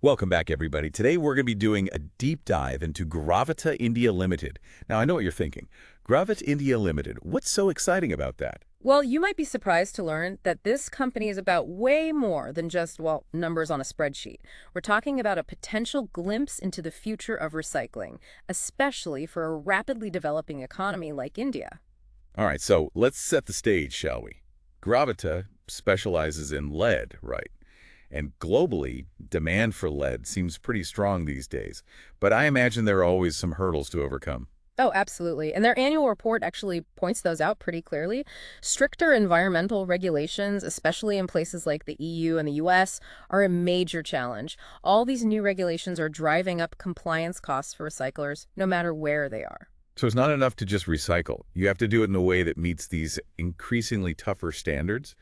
Welcome back, everybody. Today, we're going to be doing a deep dive into Gravita India Limited. Now, I know what you're thinking. Gravita India Limited, what's so exciting about that? Well, you might be surprised to learn that this company is about way more than just, well, numbers on a spreadsheet. We're talking about a potential glimpse into the future of recycling, especially for a rapidly developing economy like India. All right, so let's set the stage, shall we? Gravita specializes in lead, right? And globally, demand for lead seems pretty strong these days. But I imagine there are always some hurdles to overcome. Oh, absolutely. And their annual report actually points those out pretty clearly. Stricter environmental regulations, especially in places like the EU and the US, are a major challenge. All these new regulations are driving up compliance costs for recyclers, no matter where they are. So it's not enough to just recycle. You have to do it in a way that meets these increasingly tougher standards.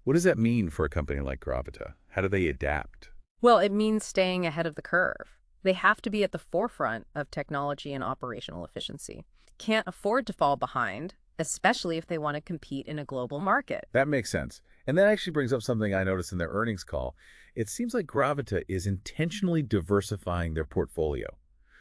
What does that mean for a company like Gravita? How do they adapt? Well, it means staying ahead of the curve. They have to be at the forefront of technology and operational efficiency. Can't afford to fall behind, especially if they want to compete in a global market. That makes sense. And that actually brings up something I noticed in their earnings call. It seems like Gravita is intentionally diversifying their portfolio.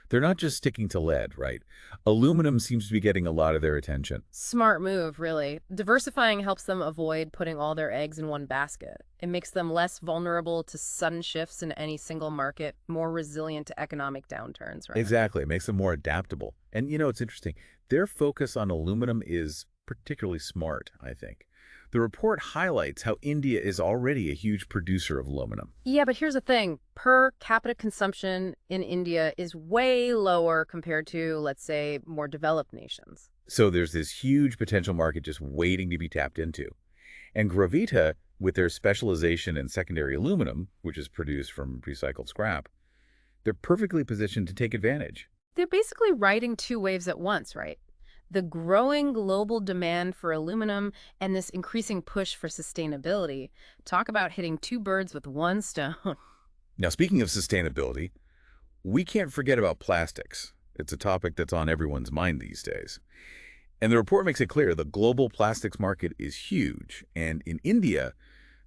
They're not just sticking to lead, right? Aluminum seems to be getting a lot of their attention. Smart move, really. Diversifying helps them avoid putting all their eggs in one basket. It makes them less vulnerable to sudden shifts in any single market, more resilient to economic downturns, right? Exactly. It makes them more adaptable. And it's interesting. Their focus on aluminum is particularly smart, I think. The report highlights how India is already a huge producer of aluminum. Yeah, but here's the thing. Per capita consumption in India is way lower compared to, let's say, more developed nations. So there's this huge potential market just waiting to be tapped into. And Gravita, with their specialization in secondary aluminum, which is produced from recycled scrap, they're perfectly positioned to take advantage. They're basically riding two waves at once, right? The growing global demand for aluminum and this increasing push for sustainability. Talk about hitting two birds with one stone. Now, speaking of sustainability, we can't forget about plastics. It's a topic that's on everyone's mind these days. And the report makes it clear the global plastics market is huge. And in India,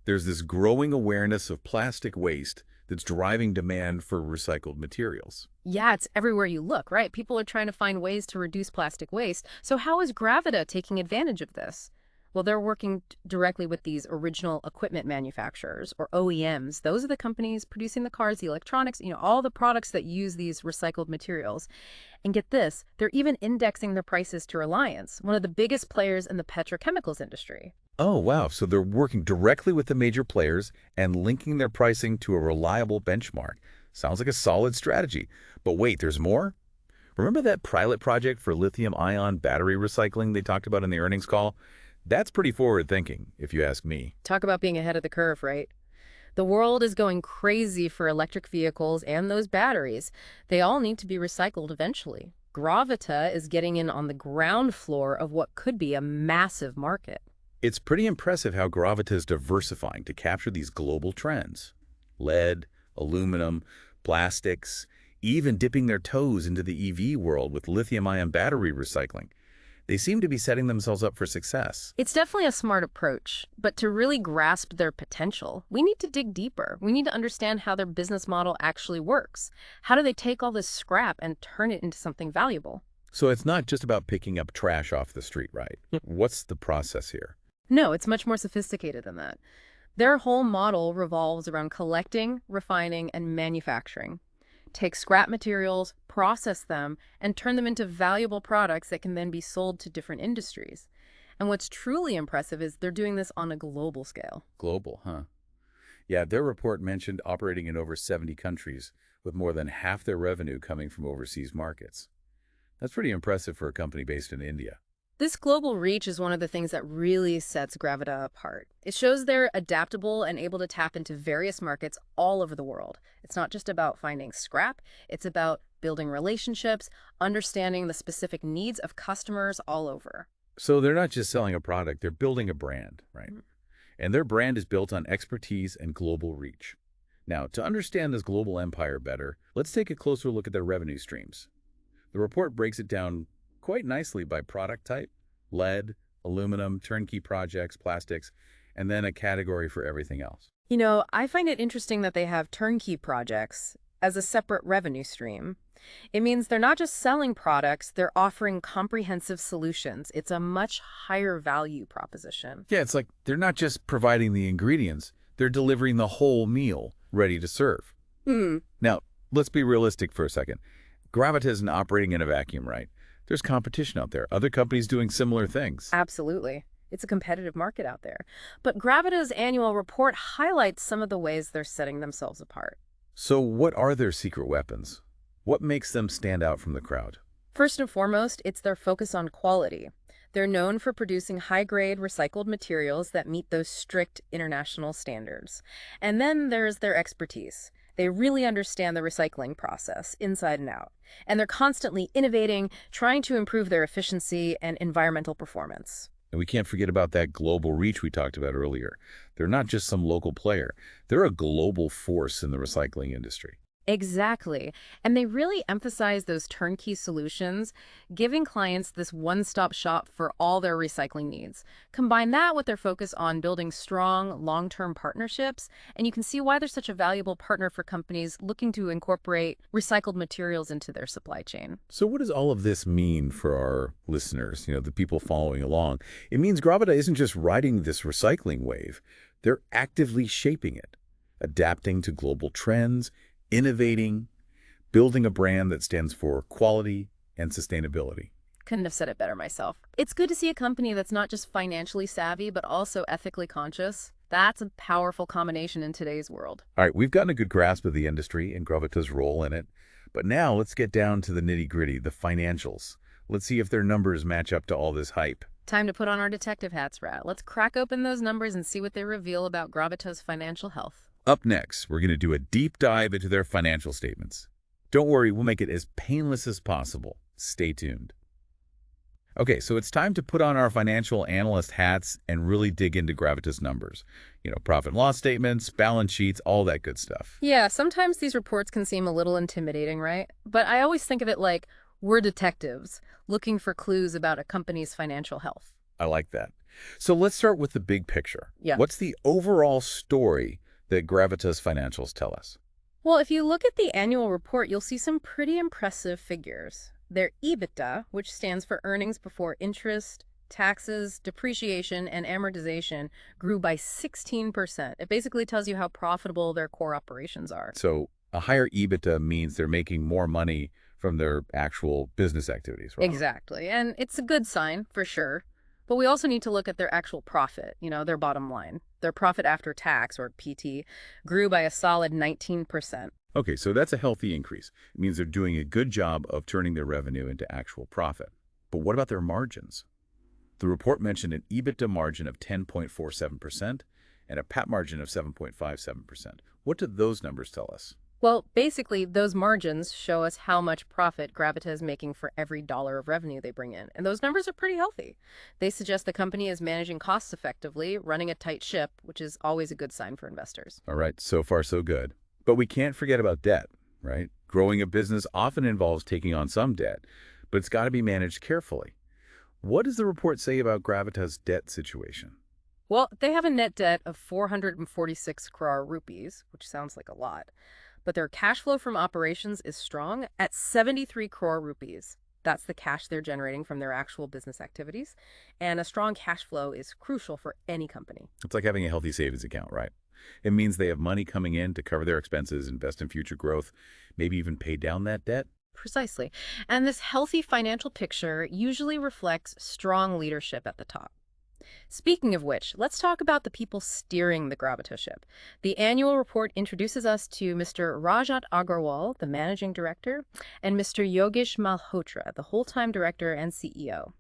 there's this growing awareness of plastic waste that's driving demand for recycled materials. Yeah, it's everywhere you look, right? People are trying to find ways to reduce plastic waste. So how is Gravita taking advantage of this? Well, they're working directly with these original equipment manufacturers, or OEMs. Those are the companies producing the cars, the electronics, all the products that use these recycled materials. And get this, they're even indexing their prices to Reliance, one of the biggest players in the petrochemicals industry. Oh, wow. So they're working directly with the major players and linking their pricing to a reliable benchmark. Sounds like a solid strategy. But wait, there's more? Remember that pilot project for lithium-ion battery recycling they talked about in the earnings call? That's pretty forward-thinking, if you ask me. Talk about being ahead of the curve, right? The world is going crazy for electric vehicles and those batteries. They all need to be recycled eventually. Gravita is getting in on the ground floor of what could be a massive market. It's pretty impressive how Gravita is diversifying to capture these global trends. Lead, aluminum, plastics, even dipping their toes into the EV world with lithium-ion battery recycling. They seem to be setting themselves up for success. It's definitely a smart approach, but to really grasp their potential, we need to dig deeper. We need to understand how their business model actually works. How do they take all this scrap and turn it into something valuable? So it's not just about picking up trash off the street, right? What's the process here? No, it's much more sophisticated than that. Their whole model revolves around collecting, refining, and manufacturing. Take scrap materials, process them, and turn them into valuable products that can then be sold to different industries. And what's truly impressive is they're doing this on a global scale. Global, huh? Yeah, their report mentioned operating in over 70 countries, with more than half their revenue coming from overseas markets. That's pretty impressive for a company based in India. This global reach is one of the things that really sets Gravita apart. It shows they're adaptable and able to tap into various markets all over the world. It's not just about finding scrap, it's about building relationships, understanding the specific needs of customers all over. So they're not just selling a product, they're building a brand, right? And their brand is built on expertise and global reach. Now, to understand this global empire better, let's take a closer look at their revenue streams. The report breaks it down quite nicely by product type: lead, aluminum, turnkey projects, plastics, and then a category for everything else. I find it interesting that they have turnkey projects as a separate revenue stream. It means they're not just selling products, they're offering comprehensive solutions. It's a much higher value proposition. Yeah, it's like they're not just providing the ingredients, they're delivering the whole meal ready to serve. Hmm. Now, let's be realistic for a second. Gravita isn't operating in a vacuum, right? There's competition out there, other companies doing similar things. Absolutely. It's a competitive market out there. But Gravita's annual report highlights some of the ways they're setting themselves apart. So what are their secret weapons? What makes them stand out from the crowd? First and foremost, it's their focus on quality. They're known for producing high-grade recycled materials that meet those strict international standards. And then there's their expertise. They really understand the recycling process inside and out. And they're constantly innovating, trying to improve their efficiency and environmental performance. And we can't forget about that global reach we talked about earlier. They're not just some local player. They're a global force in the recycling industry. Exactly. And they really emphasize those turnkey solutions, giving clients this one-stop shop for all their recycling needs. Combine that with their focus on building strong, long-term partnerships, and you can see why they're such a valuable partner for companies looking to incorporate recycled materials into their supply chain. So what does all of this mean for our listeners, the people following along? It means Gravita isn't just riding this recycling wave. They're actively shaping it, adapting to global trends, innovating, building a brand that stands for quality and sustainability. Couldn't have said it better myself. It's good to see a company that's not just financially savvy, but also ethically conscious. That's a powerful combination in today's world. All right, we've gotten a good grasp of the industry and Gravita's role in it. But now let's get down to the nitty-gritty, the financials. Let's see if their numbers match up to all this hype. Time to put on our detective hats, Rat. Let's crack open those numbers and see what they reveal about Gravita's financial health. Up next, we're going to do a deep dive into their financial statements. Don't worry, we'll make it as painless as possible. Stay tuned. Okay, so it's time to put on our financial analyst hats and really dig into Gravita's numbers. Profit and loss statements, balance sheets, all that good stuff. Yeah, sometimes these reports can seem a little intimidating, right? But I always think of it like we're detectives looking for clues about a company's financial health. I like that. So let's start with the big picture. Yeah. What's the overall story that Gravita's financials tell us? Well, if you look at the annual report, you'll see some pretty impressive figures. Their EBITDA, which stands for earnings before interest, taxes, depreciation, and amortization, grew by 16%. It basically tells you how profitable their core operations are. So a higher EBITDA means they're making more money from their actual business activities, right? Exactly. And it's a good sign, for sure. But we also need to look at their actual profit, their bottom line. Their profit after tax, or PT, grew by a solid 19%. Okay, so that's a healthy increase. It means they're doing a good job of turning their revenue into actual profit. But what about their margins? The report mentioned an EBITDA margin of 10.47% and a PAT margin of 7.57%. What do those numbers tell us? Well, basically, those margins show us how much profit Gravita is making for every dollar of revenue they bring in. And those numbers are pretty healthy. They suggest the company is managing costs effectively, running a tight ship, which is always a good sign for investors. All right, so far so good. But we can't forget about debt, right? Growing a business often involves taking on some debt, but it's got to be managed carefully. What does the report say about Gravita's debt situation? Well, they have a net debt of 446 crore rupees, which sounds like a lot. But their cash flow from operations is strong at 73 crore rupees. That's the cash they're generating from their actual business activities. And a strong cash flow is crucial for any company. It's like having a healthy savings account, right? It means they have money coming in to cover their expenses, invest in future growth, maybe even pay down that debt. Precisely. And this healthy financial picture usually reflects strong leadership at the top. Speaking of which, let's talk about the people steering the Gravita ship. The annual report introduces us to Mr. Rajat Agarwal, the managing director, and Mr. Yogesh Malhotra, the whole-time director and CEO.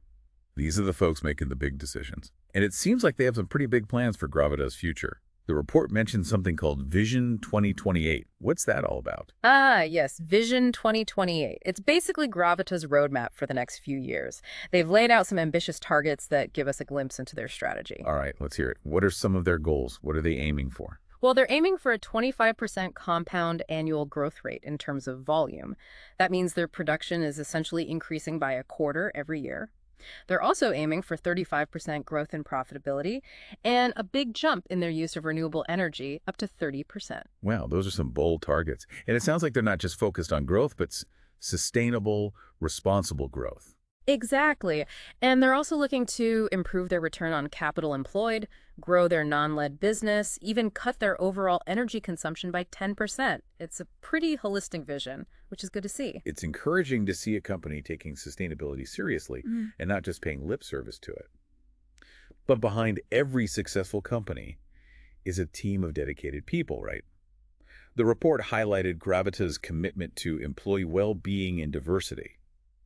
These are the folks making the big decisions. And it seems like they have some pretty big plans for Gravita's future. The report mentions something called Vision 2028. What's that all about? Ah, yes, Vision 2028. It's basically Gravita's roadmap for the next few years. They've laid out some ambitious targets that give us a glimpse into their strategy. All right, let's hear it. What are some of their goals? What are they aiming for? Well, they're aiming for a 25% compound annual growth rate in terms of volume. That means their production is essentially increasing by a quarter every year. They're also aiming for 35% growth in profitability and a big jump in their use of renewable energy, up to 30%. Wow, those are some bold targets. And it sounds like they're not just focused on growth, but sustainable, responsible growth. Exactly. And they're also looking to improve their return on capital employed, grow their non-lead business, even cut their overall energy consumption by 10%. It's a pretty holistic vision, which is good to see. It's encouraging to see a company taking sustainability seriously Mm. and not just paying lip service to it. But behind every successful company is a team of dedicated people, right? The report highlighted Gravita's commitment to employee well-being and diversity.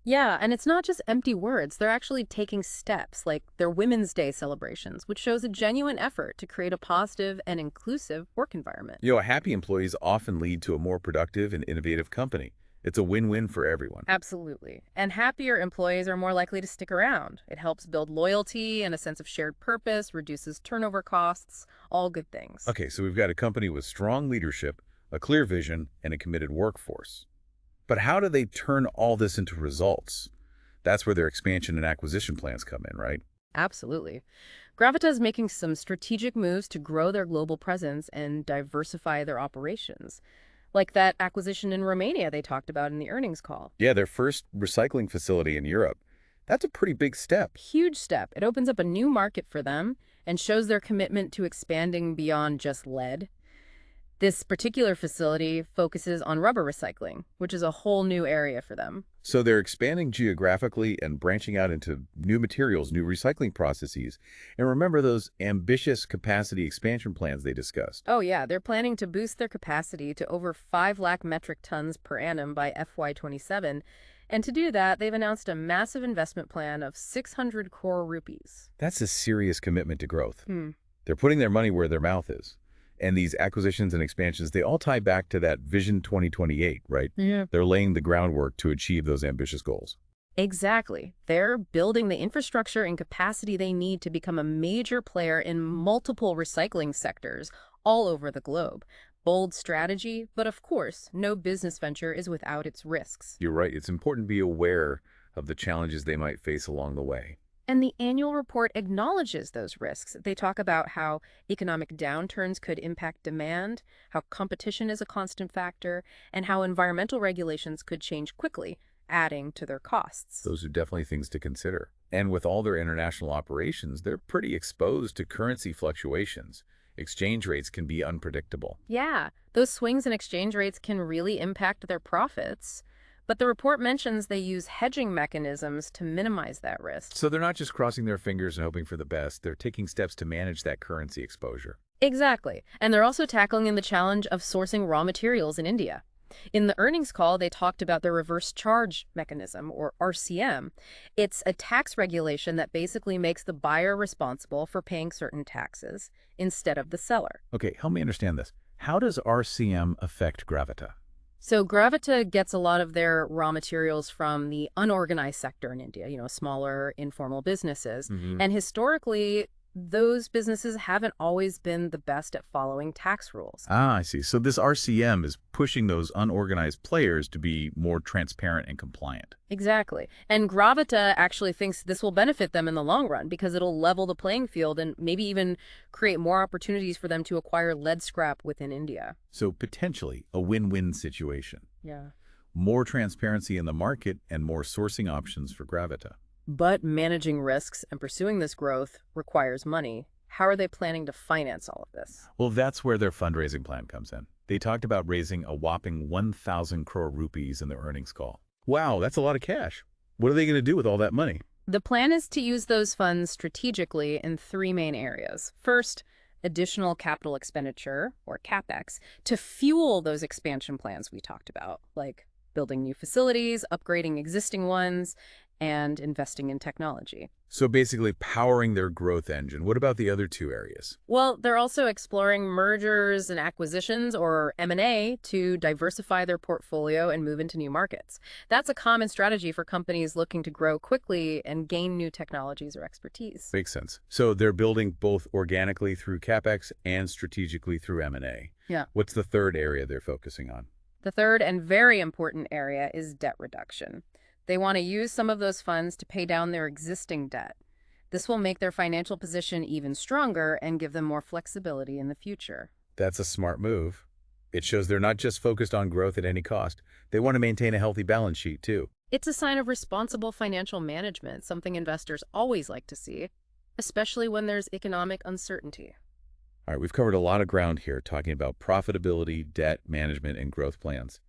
Yeah, and it's not just empty words. They're actually taking steps, like their Women's Day celebrations, which shows a genuine effort to create a positive and inclusive work environment. Happy employees often lead to a more productive and innovative company. It's a win-win for everyone. Absolutely. And happier employees are more likely to stick around. It helps build loyalty and a sense of shared purpose, reduces turnover costs, all good things. Okay, so we've got a company with strong leadership, a clear vision, and a committed workforce. But how do they turn all this into results? That's where their expansion and acquisition plans come in, right? Absolutely. Gravita is making some strategic moves to grow their global presence and diversify their operations, like that acquisition in Romania they talked about in the earnings call. Yeah, their first recycling facility in Europe. That's a pretty big step. Huge step. It opens up a new market for them and shows their commitment to expanding beyond just lead. This particular facility focuses on rubber recycling, which is a whole new area for them. So they're expanding geographically and branching out into new materials, new recycling processes. And remember those ambitious capacity expansion plans they discussed. Oh yeah, they're planning to boost their capacity to over 5 lakh metric tons per annum by FY27. And to do that, they've announced a massive investment plan of 600 crore rupees. That's a serious commitment to growth. Hmm. They're putting their money where their mouth is. And these acquisitions and expansions, they all tie back to that Vision 2028, right? Yeah. They're laying the groundwork to achieve those ambitious goals. Exactly. They're building the infrastructure and capacity they need to become a major player in multiple recycling sectors all over the globe. Bold strategy, but of course, no business venture is without its risks. You're right. It's important to be aware of the challenges they might face along the way. And the annual report acknowledges those risks. They talk about how economic downturns could impact demand, how competition is a constant factor, and how environmental regulations could change quickly, adding to their costs. Those are definitely things to consider. And with all their international operations, they're pretty exposed to currency fluctuations. Exchange rates can be unpredictable. Yeah, those swings in exchange rates can really impact their profits. But the report mentions they use hedging mechanisms to minimize that risk. So they're not just crossing their fingers and hoping for the best. They're taking steps to manage that currency exposure. Exactly. And they're also tackling the challenge of sourcing raw materials in India. In the earnings call, they talked about their reverse charge mechanism, or RCM. It's a tax regulation that basically makes the buyer responsible for paying certain taxes instead of the seller. Okay, help me understand this. How does RCM affect Gravita? So Gravita gets a lot of their raw materials from the unorganized sector in India, smaller informal businesses. And historically, those businesses haven't always been the best at following tax rules. Ah, I see. So this RCM is pushing those unorganized players to be more transparent and compliant. Exactly. And Gravita actually thinks this will benefit them in the long run because it'll level the playing field and maybe even create more opportunities for them to acquire lead scrap within India. So potentially a win-win situation. Yeah. More transparency in the market and more sourcing options for Gravita. But managing risks and pursuing this growth requires money. How are they planning to finance all of this? Well, that's where their fundraising plan comes in. They talked about raising a whopping 1,000 crore rupees in their earnings call. Wow, that's a lot of cash. What are they going to do with all that money? The plan is to use those funds strategically in 3 main areas. First, additional capital expenditure, or CapEx, to fuel those expansion plans we talked about, like building new facilities, upgrading existing ones, and investing in technology. So basically powering their growth engine. What about the other 2 areas? Well, they're also exploring mergers and acquisitions, or M&A, to diversify their portfolio and move into new markets. That's a common strategy for companies looking to grow quickly and gain new technologies or expertise. Makes sense. So they're building both organically through CapEx and strategically through M&A. Yeah. What's the third area they're focusing on? The third and very important area is debt reduction. They want to use some of those funds to pay down their existing debt. This will make their financial position even stronger and give them more flexibility in the future. That's a smart move. It shows they're not just focused on growth at any cost. They want to maintain a healthy balance sheet, too. It's a sign of responsible financial management, something investors always like to see, especially when there's economic uncertainty. All right, we've covered a lot of ground here talking about profitability, debt management, and growth plans.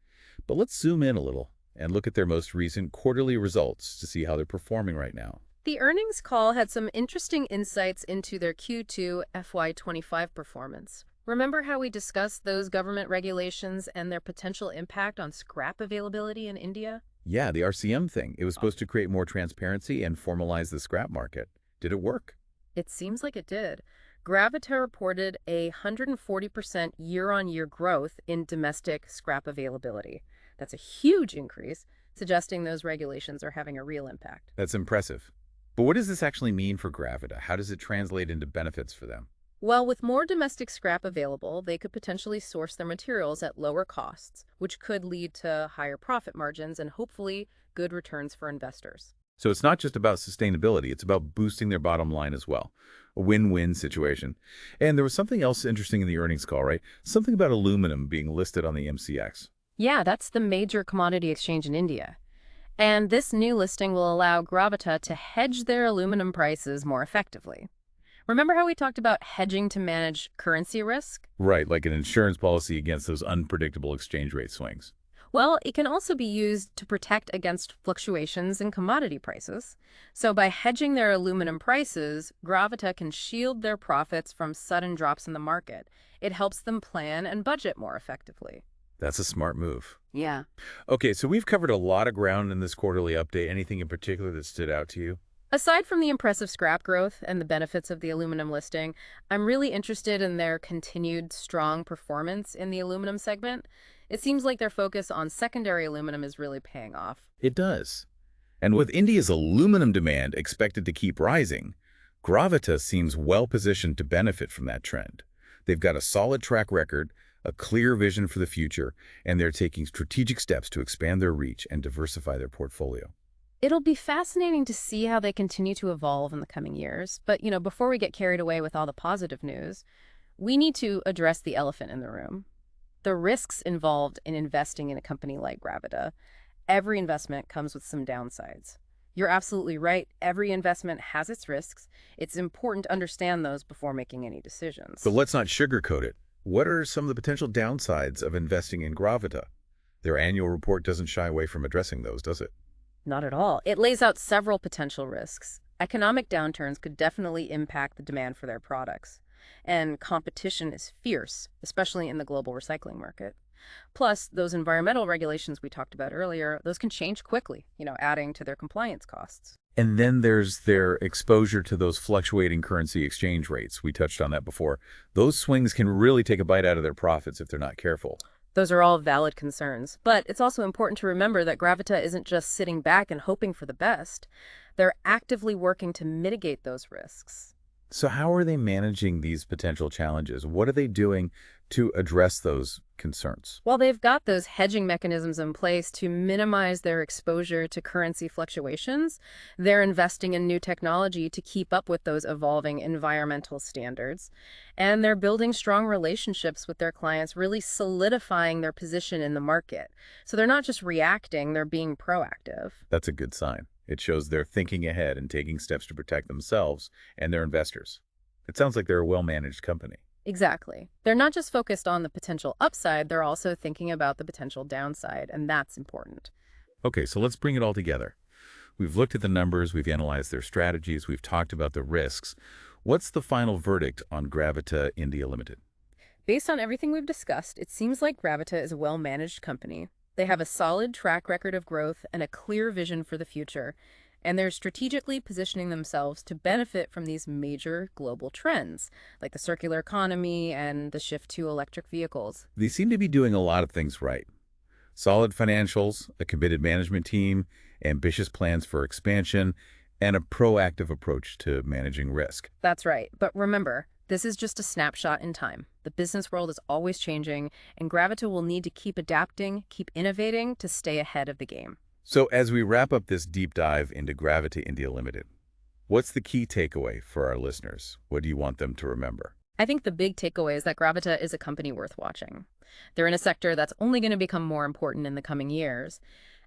But let's zoom in a little and look at their most recent quarterly results to see how they're performing right now. The earnings call had some interesting insights into their Q2 FY25 performance. Remember how we discussed those government regulations and their potential impact on scrap availability in India? Yeah, the RCM thing. It was supposed to create more transparency and formalize the scrap market. Did it work? It seems like it did. Gravita reported a 140% year-on-year growth in domestic scrap availability. That's a huge increase, suggesting those regulations are having a real impact. That's impressive. But what does this actually mean for Gravita? How does it translate into benefits for them? Well, with more domestic scrap available, they could potentially source their materials at lower costs, which could lead to higher profit margins and hopefully good returns for investors. So it's not just about sustainability, it's about boosting their bottom line as well. A win-win situation. And there was something else interesting in the earnings call, right? Something about aluminum being listed on the MCX. Yeah, that's the major commodity exchange in India. And this new listing will allow Gravita to hedge their aluminum prices more effectively. Remember how we talked about hedging to manage currency risk? Right, like an insurance policy against those unpredictable exchange rate swings. Well, it can also be used to protect against fluctuations in commodity prices. So by hedging their aluminum prices, Gravita can shield their profits from sudden drops in the market. It helps them plan and budget more effectively. That's a smart move. Yeah. Okay, so we've covered a lot of ground in this quarterly update. Anything in particular that stood out to you? Aside from the impressive scrap growth and the benefits of the aluminum listing, I'm really interested in their continued strong performance in the aluminum segment. It seems like their focus on secondary aluminum is really paying off. It does. And with India's aluminum demand expected to keep rising, Gravita seems well positioned to benefit from that trend. They've got a solid track record, a clear vision for the future, and they're taking strategic steps to expand their reach and diversify their portfolio. It'll be fascinating to see how they continue to evolve in the coming years. But, before we get carried away with all the positive news, we need to address the elephant in the room. The risks involved in investing in a company like Gravita. Every investment comes with some downsides. You're absolutely right. Every investment has its risks. It's important to understand those before making any decisions. But let's not sugarcoat it. What are some of the potential downsides of investing in Gravita? Their annual report doesn't shy away from addressing those, does it? Not at all. It lays out several potential risks. Economic downturns could definitely impact the demand for their products. And competition is fierce, especially in the global recycling market. Plus, those environmental regulations we talked about earlier, those can change quickly, adding to their compliance costs. And then there's their exposure to those fluctuating currency exchange rates. We touched on that before. Those swings can really take a bite out of their profits if they're not careful. Those are all valid concerns. But it's also important to remember that Gravita isn't just sitting back and hoping for the best. They're actively working to mitigate those risks. So how are they managing these potential challenges? What are they doing to address those concerns? Well, they've got those hedging mechanisms in place to minimize their exposure to currency fluctuations. They're investing in new technology to keep up with those evolving environmental standards. And they're building strong relationships with their clients, really solidifying their position in the market. So they're not just reacting, they're being proactive. That's a good sign. It shows they're thinking ahead and taking steps to protect themselves and their investors. It sounds like they're a well-managed company. Exactly. They're not just focused on the potential upside, they're also thinking about the potential downside, and that's important. Okay, so let's bring it all together. We've looked at the numbers, we've analyzed their strategies, we've talked about the risks. What's the final verdict on Gravita India Limited? Based on everything we've discussed, it seems like Gravita is a well-managed company. They have a solid track record of growth and a clear vision for the future, and they're strategically positioning themselves to benefit from these major global trends, like the circular economy and the shift to electric vehicles. They seem to be doing a lot of things right. Solid financials, a committed management team, ambitious plans for expansion, and a proactive approach to managing risk. That's right. But remember, this is just a snapshot in time. The business world is always changing, and Gravita will need to keep adapting, keep innovating to stay ahead of the game. So as we wrap up this deep dive into Gravita India Limited, what's the key takeaway for our listeners? What do you want them to remember? I think the big takeaway is that Gravita is a company worth watching. They're in a sector that's only going to become more important in the coming years,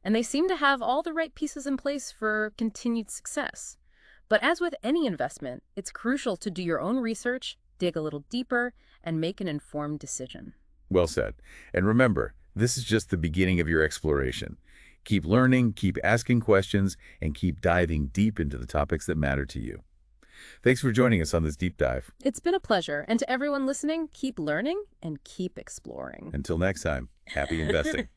and they seem to have all the right pieces in place for continued success. But as with any investment, it's crucial to do your own research, dig a little deeper, and make an informed decision. Well said. And remember, this is just the beginning of your exploration. Keep learning, keep asking questions, and keep diving deep into the topics that matter to you. Thanks for joining us on this deep dive. It's been a pleasure. And to everyone listening, keep learning and keep exploring. Until next time, happy investing.